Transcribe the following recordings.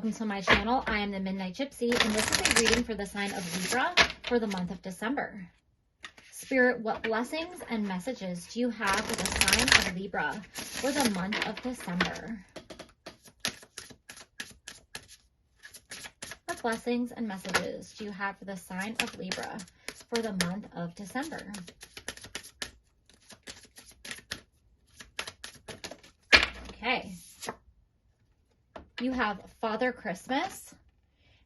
welcome to my channel. I am the Midnight Gypsy, and this is a reading for the sign of Libra for the month of December. Spirit, what blessings and messages do you have for the sign of Libra for the month of December? What blessings and messages do you have for the sign of Libra for the month of December? Okay. You have Father Christmas.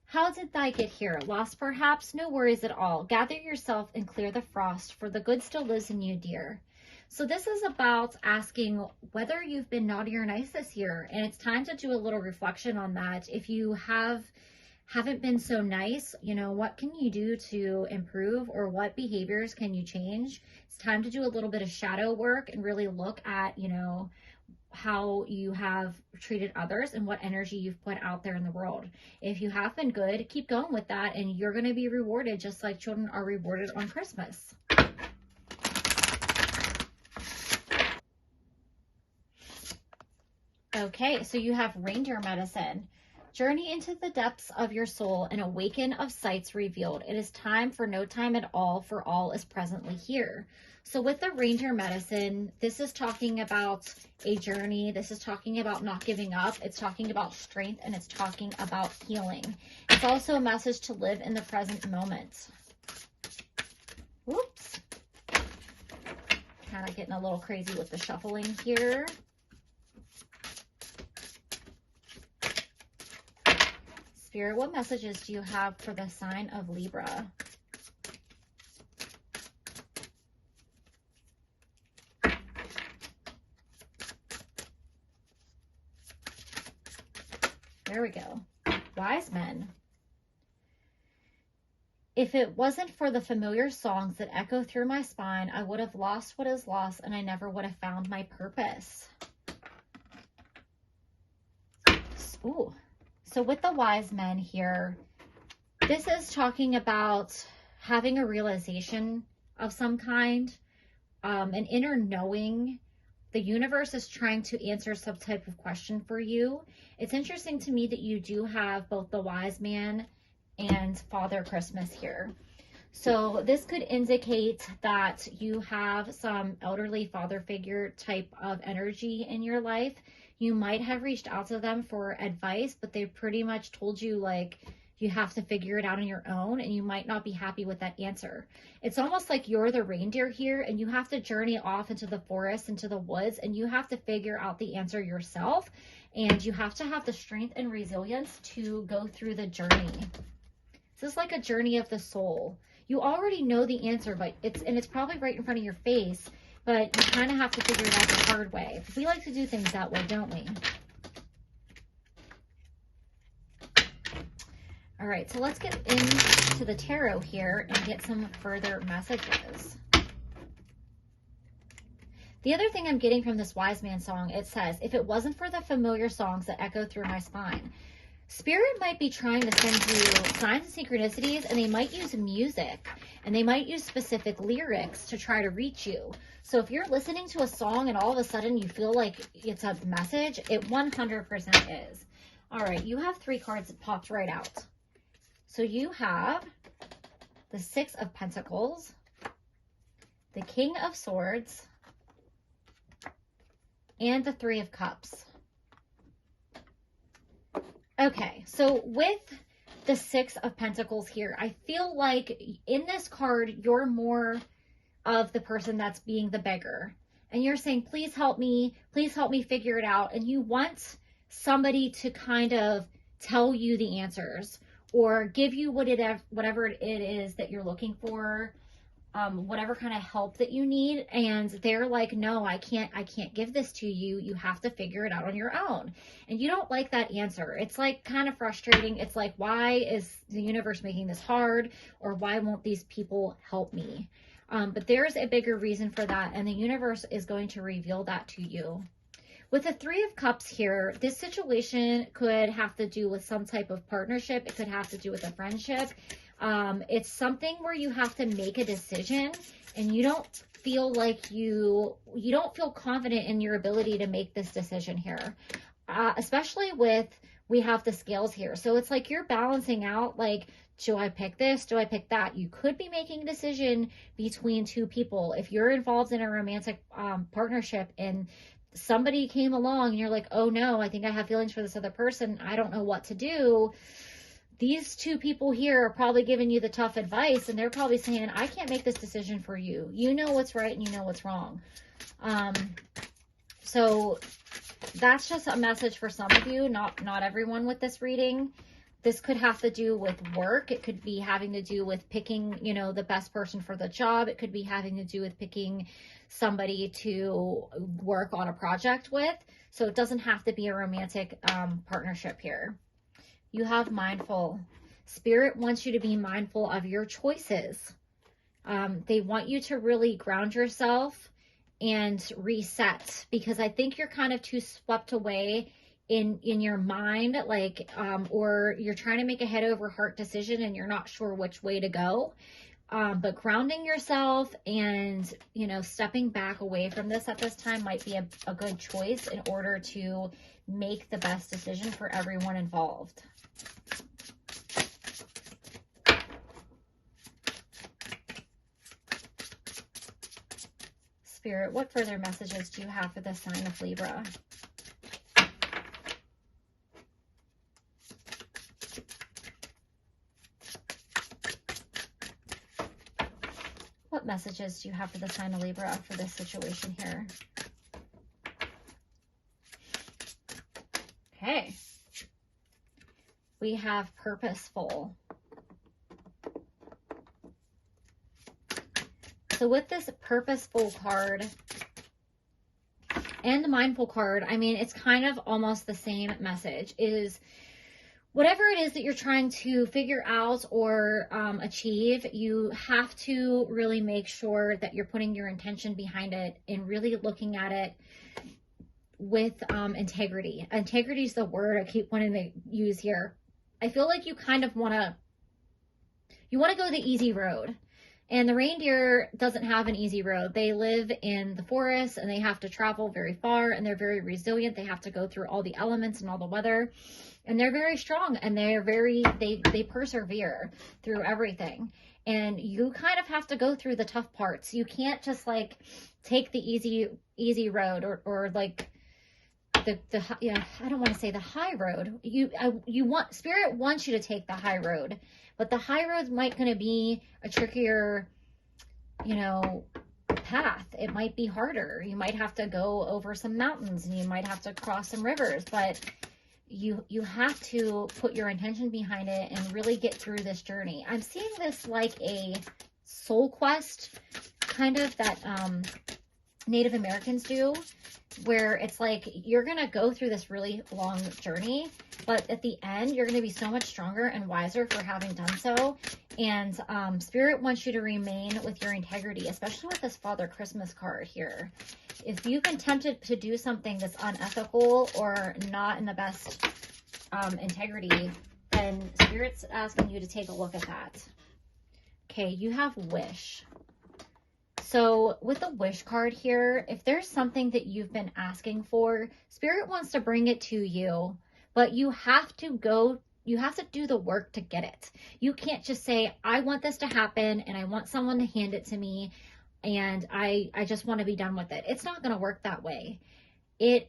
How did I get here? Lost perhaps? No worries at all. Gather yourself and clear the frost, for the good still lives in you, dear. So this is about asking whether you've been naughty or nice this year, and it's time to do a little reflection on that. If you haven't been so nice, you know, what can you do to improve, or what behaviors can you change? It's time to do a little bit of shadow work and really look at, you know, how you have treated others and what energy you've put out there in the world. If you have been good, keep going with that, and you're going to be rewarded just like children are rewarded on Christmas. Okay, so you have reindeer medicine. Journey into the depths of your soul and awaken of sights revealed. It is time for no time at all, for all is presently here. So with the reindeer medicine, this is talking about a journey. This is talking about not giving up. It's talking about strength, and it's talking about healing. It's also a message to live in the present moment. Whoops. Kind of getting a little crazy with the shuffling here. Spirit, what messages do you have for the sign of Libra? There we go. Wise men. If it wasn't for the familiar songs that echo through my spine, I would have lost what is lost, and I never would have found my purpose. Ooh. So with the wise men here, this is talking about having a realization of some kind, an inner knowing. The universe is trying to answer some type of question for you. It's interesting to me that you do have both the wise man and Father Christmas here. So this could indicate that you have some elderly father figure type of energy in your life. You might have reached out to them for advice, but they pretty much told you, like, you have to figure it out on your own, and you might not be happy with that answer. It's almost like you're the reindeer here, and you have to journey off into the forest, into the woods, and you have to figure out the answer yourself, and you have to have the strength and resilience to go through the journey. This is like a journey of the soul. You already know the answer, but it's probably right in front of your face, but you kind of have to figure it out the hard way. We like to do things that way, don't we? All right, so let's get into the tarot here and get some further messages. The other thing I'm getting from this wise man song, it says, if it wasn't for the familiar songs that echo through my spine, Spirit might be trying to send you signs and synchronicities, and they might use music, and they might use specific lyrics to try to reach you. So if you're listening to a song and all of a sudden you feel like it's a message, it 100% is. All right, you have 3 cards that popped right out. So you have the 6 of Pentacles, the King of Swords, and the 3 of Cups. Okay, so with the 6 of Pentacles here, I feel like in this card, you're more of the person that's being the beggar. And you're saying, please help me figure it out. And you want somebody to kind of tell you the answers, or give you whatever it is that you're looking for, whatever kind of help that you need. And they're like, no, I can't give this to you. You have to figure it out on your own. And you don't like that answer. It's like kind of frustrating. It's like, why is the universe making this hard? Or why won't these people help me? But there's a bigger reason for that. And the universe is going to reveal that to you. With the 3 of Cups here, this situation could have to do with some type of partnership. It could have to do with a friendship. It's something where you have to make a decision, and you don't feel like you don't feel confident in your ability to make this decision here. Especially with we have the scales here. So it's like you're balancing out, like, do I pick this? Do I pick that? You could be making a decision between two people. If you're involved in a romantic partnership and somebody came along and you're like, oh no, I think I have feelings for this other person, I don't know what to do. These two people here are probably giving you the tough advice, and they're probably saying, I can't make this decision for you. You know what's right and you know what's wrong. So that's just a message for some of you, not everyone with this reading. This could have to do with work. It could be having to do with picking, you know, the best person for the job. It could be having to do with picking somebody to work on a project with. So it doesn't have to be a romantic partnership here. You have mindful. Spirit wants you to be mindful of your choices. They want you to really ground yourself and reset, because I think you're kind of too swept away in your mind, like, or you're trying to make a head over heart decision and you're not sure which way to go. But grounding yourself and, you know, stepping back away from this at this time might be a good choice in order to make the best decision for everyone involved. Spirit, what further messages do you have for the sign of Libra? What messages do you have for the sign of Libra for this situation here? Okay. We have purposeful. So with this purposeful card and the mindful card, I mean, it's kind of almost the same message. Is whatever it is that you're trying to figure out or achieve, you have to really make sure that you're putting your intention behind it and really looking at it with integrity. Integrity is the word I keep wanting to use here. I feel like you kind of want to go the easy road. And the reindeer doesn't have an easy road. They live in the forest and they have to travel very far, and they're very resilient. They have to go through all the elements and all the weather, and they're very strong, and they persevere through everything. And you kind of have to go through the tough parts. You can't just like take the easy road or like the I don't want to say the high road. Spirit wants you to take the high road. But the high road might going to be a trickier, you know, path. It might be harder. You might have to go over some mountains and you might have to cross some rivers, but you have to put your intention behind it and really get through this journey. I'm seeing this like a soul quest, kind of, that Native Americans do, where it's like you're going to go through this really long journey, but at the end, you're going to be so much stronger and wiser for having done so. And Spirit wants you to remain with your integrity, especially with this Father Christmas card here. If you've been tempted to do something that's unethical or not in the best integrity, then Spirit's asking you to take a look at that. Okay, you have wish. So with the wish card here, if there's something that you've been asking for, Spirit wants to bring it to you, but you have to do the work to get it. You can't just say, I want this to happen and I want someone to hand it to me and I just want to be done with it. It's not going to work that way. You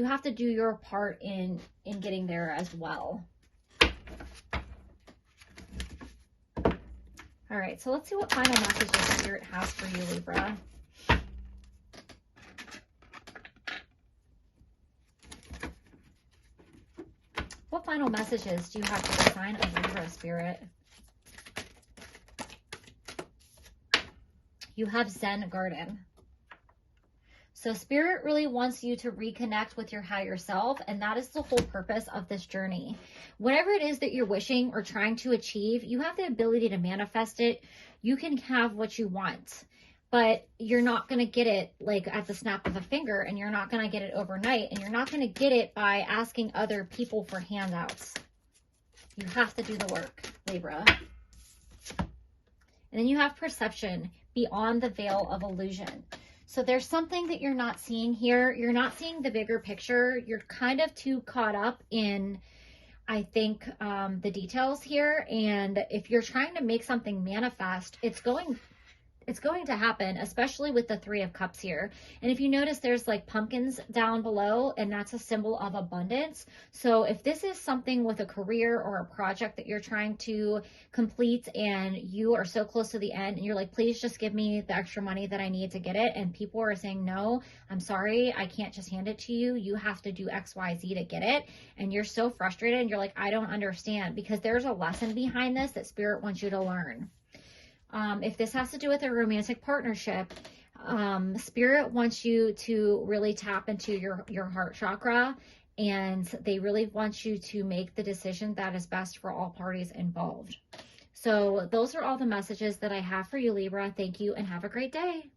have to do your part in getting there as well. All right, so let's see what final messages Spirit has for you, Libra. What final messages do you have for the sign of Libra, Spirit? You have Zen Garden. So Spirit really wants you to reconnect with your higher self, and that is the whole purpose of this journey. Whatever it is that you're wishing or trying to achieve, you have the ability to manifest it. You can have what you want, but you're not going to get it like at the snap of a finger, and you're not going to get it overnight, and you're not going to get it by asking other people for handouts. You have to do the work, Libra. And then you have perception, beyond the veil of illusion. So there's something that you're not seeing here. You're not seeing the bigger picture. You're kind of too caught up in, I think, the details here. And if you're trying to make something manifest, it's going to happen, especially with the Three of Cups here. And if you notice, there's like pumpkins down below, and that's a symbol of abundance. So if this is something with a career or a project that you're trying to complete and you are so close to the end and you're like, please just give me the extra money that I need to get it. And people are saying, no, I'm sorry, I can't just hand it to you. You have to do X, Y, Z to get it. And you're so frustrated and you're like, I don't understand, because there's a lesson behind this that Spirit wants you to learn. If this has to do with a romantic partnership, Spirit wants you to really tap into your heart chakra, and they really want you to make the decision that is best for all parties involved. So those are all the messages that I have for you, Libra. Thank you and have a great day.